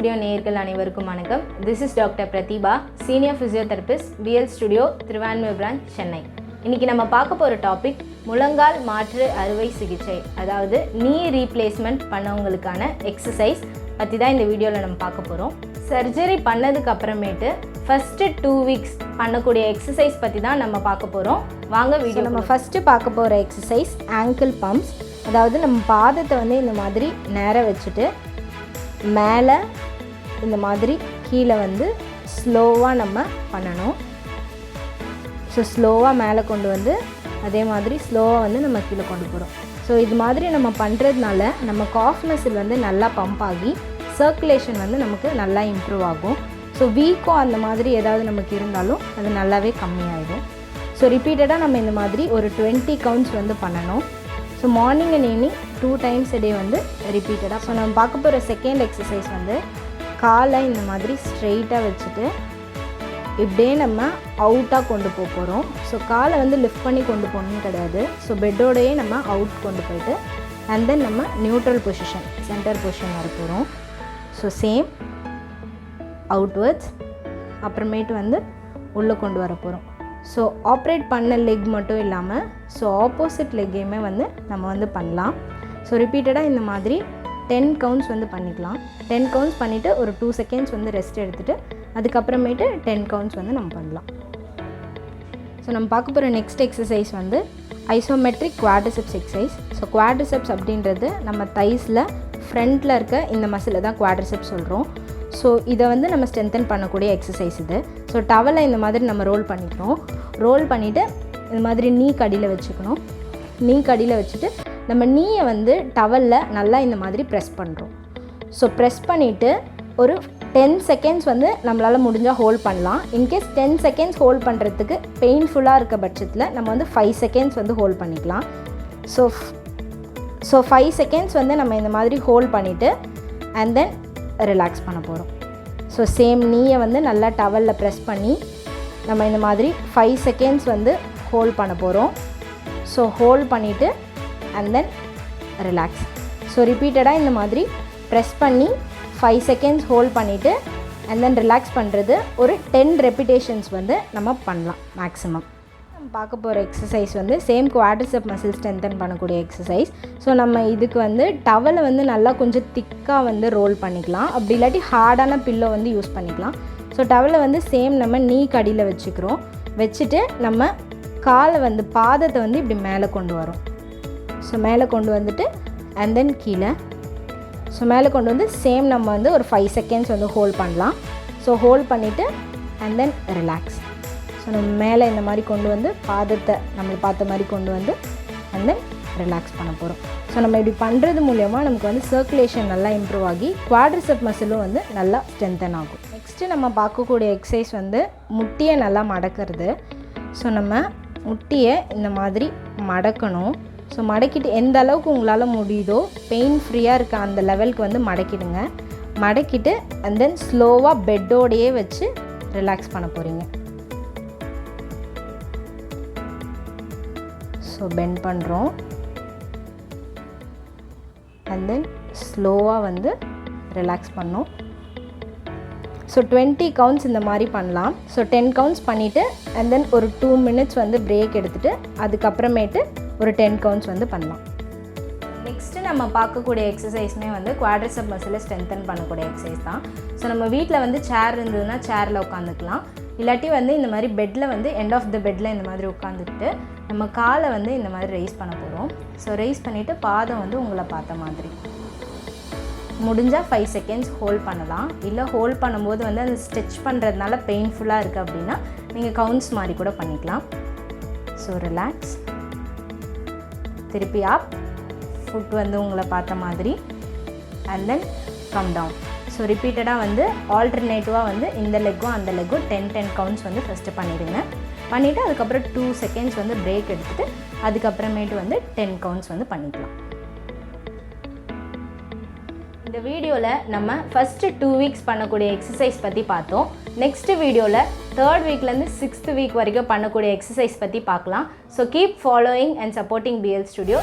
Studio நேயர்கள் அனைவருக்கும் வணக்கம். This is Dr. Pratibha, Senior Physiotherapist, BL Studio, Thiruvanmiyur branch, Chennai. இன்னைக்கு நம்ம பார்க்க போகிற டாபிக் முழங்கால் மாற்று அறுவை சிகிச்சை, அதாவது நீ ரீப்ளேஸ்மெண்ட் பண்ணவங்களுக்கான எக்ஸசைஸ் பற்றி தான் இந்த வீடியோவில் நம்ம பார்க்க போகிறோம். சர்ஜரி பண்ணதுக்கு அப்புறமேட்டு ஃபஸ்ட்டு 2 weeks பண்ணக்கூடிய எக்ஸசைஸ் பற்றி தான் நம்ம பார்க்க போகிறோம். வாங்க வீடியோ. நம்ம ஃபஸ்ட்டு பார்க்க போகிற எக்ஸசைஸ் ஆங்கிள் பம்ப்ஸ். அதாவது நம்ம பாதத்தை வந்து இந்த மாதிரி நேராக வச்சுட்டு மேலே இந்த மாதிரி கீழே வந்து ஸ்லோவாக நம்ம பண்ணணும். ஸோ ஸ்லோவாக மேலே கொண்டு வந்து அதே மாதிரி ஸ்லோவாக வந்து நம்ம கீழே கொண்டு போகிறோம். ஸோ இது மாதிரி நம்ம பண்ணுறதுனால நம்ம காஃப் மசில் வந்து நல்லா பம்ப் ஆகி சர்க்குலேஷன் வந்து நமக்கு நல்லா இம்ப்ரூவ் ஆகும். ஸோ வீக்கம் அந்த மாதிரி ஏதாவது நமக்கு இருந்தாலும் அது நல்லாவே கம்மியாயிடும். ஸோ ரிப்பீட்டடாக நம்ம இந்த மாதிரி ஒரு 20 counts வந்து பண்ணணும். So morning and evening 2 times a day வந்து ரிப்பீட்டடாக. ஸோ நம்ம பார்க்க போகிற செகண்ட் எக்ஸசைஸ் வந்து காலை இந்த மாதிரி ஸ்ட்ரெயிட்டாக வச்சுட்டு இப்படியே நம்ம அவுட்டாக கொண்டு போக போகிறோம். ஸோ காலை வந்து லிஃப்ட் பண்ணி கொண்டு போகணும்னு கிடையாது. ஸோ பெட்டோடையே நம்ம அவுட் கொண்டு போயிட்டு அண்ட் தென் நம்ம நியூட்ரல் பொசிஷன், சென்டர் பொசிஷன் வர போகிறோம். ஸோ சேம் அவுட்வர்ட்ஸ், அப்புறமேட்டு வந்து உள்ளே கொண்டு வர போகிறோம். ஸோ ஆப்ரேட் பண்ண லெக் மட்டும் இல்லாமல் ஸோ ஆப்போசிட் லெக்கையுமே வந்து நம்ம வந்து பண்ணலாம். ஸோ ரிப்பீட்டடாக இந்த மாதிரி 10 counts வந்து பண்ணிக்கலாம். 10 counts பண்ணிவிட்டு ஒரு 2 seconds வந்து ரெஸ்ட் எடுத்துகிட்டு அதுக்கப்புறமேட்டு 10 counts வந்து நம்ம பண்ணலாம். ஸோ நம்ம பார்க்க போகிற நெக்ஸ்ட் எக்ஸசைஸ் வந்து isometric quadriceps exercise. So quadriceps அப்படின்றது நம்ம தைஸில் ஃப்ரண்ட்டில் இருக்க இந்த மசிலை தான் குவாட்ரிசெப்ஸ் சொல்கிறோம். ஸோ இதை வந்து நம்ம ஸ்ட்ரென்தன் பண்ணக்கூடிய எக்ஸசைஸ் இது. ஸோ டவலை இந்த மாதிரி நம்ம ரோல் பண்ணிக்கிறோம். ரோல் பண்ணிவிட்டு இந்த மாதிரி நீ கடியில் வச்சுக்கணும். நீ கடியில் வச்சுட்டு நம்ம நீயை வந்து டவலில் நல்லா இந்த மாதிரி ப்ரெஸ் பண்ணுறோம். ஸோ ப்ரெஸ் பண்ணிவிட்டு ஒரு 10 seconds வந்து நம்மளால் முடிஞ்சால் ஹோல்ட் பண்ணலாம். இன்கேஸ் 10 seconds ஹோல்ட் பண்ணுறதுக்கு பெயின்ஃபுல்லாக இருக்க பட்சத்தில் நம்ம வந்து 5 seconds வந்து ஹோல்ட் பண்ணிக்கலாம். ஸோ 5 seconds வந்து நம்ம இந்த மாதிரி ஹோல்ட் பண்ணிவிட்டு அண்ட் தென் ரிலாக்ஸ் பண்ண போகிறோம். ஸோ சேம் நீயை வந்து நல்லா டவலில் ப்ரெஸ் பண்ணி நம்ம இந்த மாதிரி 5 seconds வந்து ஹோல்ட் பண்ண போகிறோம். ஸோ ஹோல்ட் பண்ணிவிட்டு அண்ட் தென் ரிலாக்ஸ். ஸோ ரிப்பீட்டடாக இந்த மாதிரி ப்ரெஸ் பண்ணி 5 seconds ஹோல்ட் பண்ணிவிட்டு அண்ட் தென் ரிலாக்ஸ் பண்ணுறது ஒரு 10 repetitions வந்து நம்ம பண்ணலாம் மேக்ஸிமம். நம்ம பார்க்க போகிற எக்ஸசைஸ் வந்து சேம் குவாட்ரிசெப் மசில் ஸ்ட்ரென்தன் பண்ணக்கூடிய எக்ஸசைஸ். ஸோ நம்ம இதுக்கு வந்து டவலை வந்து நல்லா கொஞ்சம் திக்காக வந்து ரோல் பண்ணிக்கலாம். அப்படி இல்லாட்டி ஹார்டான பில்லோ வந்து யூஸ் பண்ணிக்கலாம். ஸோ டவலை வந்து சேம் நம்ம நீ கடியில் வச்சுக்கிறோம். வச்சுட்டு நம்ம காலை வந்து பாதத்தை வந்து இப்படி மேலே கொண்டு வரோம். ஸோ மேலே கொண்டு வந்துட்டு அண்ட் தென் கீழே. ஸோ மேலே கொண்டு வந்து சேம் நம்ம வந்து ஒரு 5 seconds வந்து ஹோல்ட் பண்ணலாம். ஸோ ஹோல்ட் பண்ணிவிட்டு அண்ட் தென் ரிலாக்ஸ். ஸோ நம்ம மேலே இந்த மாதிரி கொண்டு வந்து பாதத்தை நம்மளுக்கு பார்த்த மாதிரி கொண்டு வந்து அண்ட் தென் ரிலாக்ஸ் பண்ண போகிறோம். ஸோ நம்ம இப்படி பண்ணுறது மூலயமா நமக்கு வந்து சர்க்குலேஷன் நல்லா இம்ப்ரூவ் ஆகி குவாட்ரிசெப் மசிலும் வந்து நல்லா ஸ்ட்ரென்தன் ஆகும். நெக்ஸ்ட்டு நம்ம பார்க்கக்கூடிய எக்ஸசைஸ் வந்து முட்டியை நல்லா மடக்கிறது. ஸோ நம்ம முட்டியை இந்த மாதிரி மடக்கணும். ஸோ மடக்கிட்டு எந்த அளவுக்கு உங்களால் முடியுதோ பெயின் ஃப்ரீயாக இருக்க அந்த லெவலுக்கு வந்து மடக்கிடுங்க. மடக்கிட்டு அண்ட் தென் ஸ்லோவாக பெட்டோடையே வச்சு ரிலாக்ஸ் பண்ண போகிறீங்க. ஸோ பெண்ட் பண்ணுறோம் அண்ட் தென் ஸ்லோவாக வந்து ரிலாக்ஸ் பண்ணோம். ஸோ 20 counts இந்த மாதிரி பண்ணலாம். ஸோ 10 counts பண்ணிவிட்டு அண்ட் தென் ஒரு 2 minutes வந்து பிரேக் எடுத்துகிட்டு அதுக்கப்புறமேட்டு ஒரு 10 counts வந்து பண்ணலாம். நெக்ஸ்ட்டு நம்ம பார்க்கக்கூடிய எக்ஸசைஸுமே வந்து குவாட்ரிசெப் மசிலை ஸ்ட்ரென்தன் பண்ணக்கூடிய எக்ஸசைஸ் தான். ஸோ நம்ம வீட்டில் வந்து சேர் இருந்ததுன்னா சேரில் உட்காந்துக்கலாம். இல்லாட்டி வந்து இந்த மாதிரி பெட்டில் வந்து எண்ட் ஆஃப் த பெட்டில் இந்த மாதிரி உட்காந்துக்கிட்டு நம்ம காலை வந்து இந்த மாதிரி ரைஸ் பண்ண போகிறோம். ஸோ ரைஸ் பண்ணிவிட்டு பாதம் வந்து உங்களை பார்த்த மாதிரி முடிஞ்சால் 5 seconds ஹோல்ட் பண்ணலாம். இல்லை ஹோல்ட் பண்ணும்போது வந்து அந்த ஸ்ட்ரெச் பண்ணுறதுனால பெயின்ஃபுல்லாக இருக்குது அப்படின்னா நீங்கள் கவுண்ட்ஸ் மாதிரி கூட பண்ணிக்கலாம். ஸோ ரிலாக்ஸ், திருப்பி அப், ஃபுட் வந்து உங்களை பார்த்த மாதிரி and then come down. So ரிப்பீட்டடாக வந்து ஆல்டர்னேட்டிவாக வந்து இந்த லெக்கும் அந்த லெக்கும் 10 counts வந்து ஃபஸ்ட்டு பண்ணிடுங்க. பண்ணிவிட்டு அதுக்கப்புறம் 2 seconds வந்து பிரேக் எடுத்துகிட்டு அதுக்கப்புறமேட்டு வந்து 10 counts வந்து பண்ணிக்கலாம். இந்த வீடியோவில் நம்ம ஃபஸ்ட்டு 2 weeks பண்ணக்கூடிய எக்ஸசைஸ் பற்றி பார்த்தோம். நெக்ஸ்ட் வீடியோவில் 3rd weekலேருந்து 6th week வரைக்கும் பண்ணக்கூடிய எக்ஸசைஸ் பற்றி பார்க்கலாம். So keep following and supporting BL Studio.